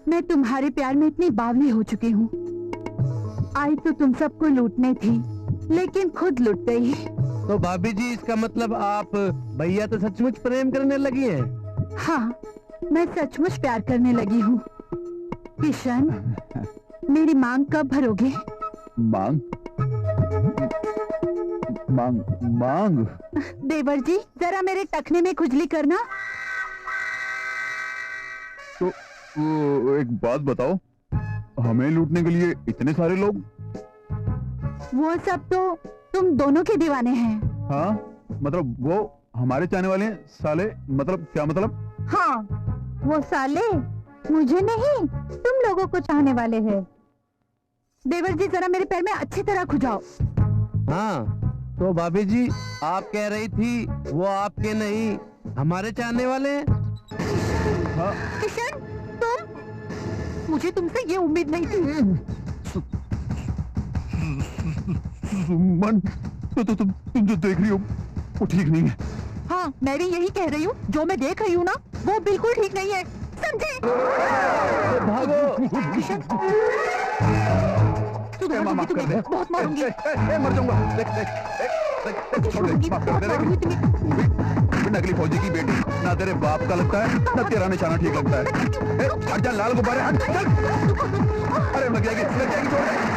मैं तुम्हारे प्यार में इतनी बावली हो चुकी हूँ। आई तो तुम सबको लूटने थी, लेकिन खुद लुट गई। तो भाभी जी, इसका मतलब आप भैया तो सचमुच प्रेम करने लगी हैं? हाँ, मैं सचमुच प्यार करने लगी हूँ। किशन, मेरी मांग कब भरोगे? मांग? मांग? मांग? देवर जी, जरा मेरे टखने में खुजली करना। तो एक बात बताओ, हमें लूटने के लिए इतने सारे लोग? वो सब तो तुम दोनों के दीवाने हैं। हाँ, मतलब वो हमारे चाहने वाले हैं साले? मतलब क्या मतलब? हाँ, वो साले मुझे नहीं, तुम लोगों को चाहने वाले हैं। देवर जी, जरा मेरे पैर में अच्छी तरह खुजाओ। हाँ, तो भाभी जी, आप कह रही थी वो आपके नहीं, हमारे चाहने वाले हैं? हाँ। किशन, तुम, मुझे तुमसे ये उम्मीद नहीं थी। सुमन, तुम जो देख रही हो वो ठीक नहीं है। हाँ, मैं भी यही कह रही हूँ। जो मैं देख रही हूँ ना, वो बिल्कुल ठीक नहीं है, समझे? भागो! किशन, तू माफ मारूंगी कर दे। तुम्हें, बहुत मारूंगी। मर जाऊंगा। देख, छोड़ दे, माफ कर दे। मारूंगी तुम्हें। तू भी नकली फौजी की बेटी, ना तेरे बाप का लगता है, ना तेरा निशाना ठीक लगता है। हट जा, लाल गुब्बारे हट, चल। अरे लग जाएगी, छोड़ दे।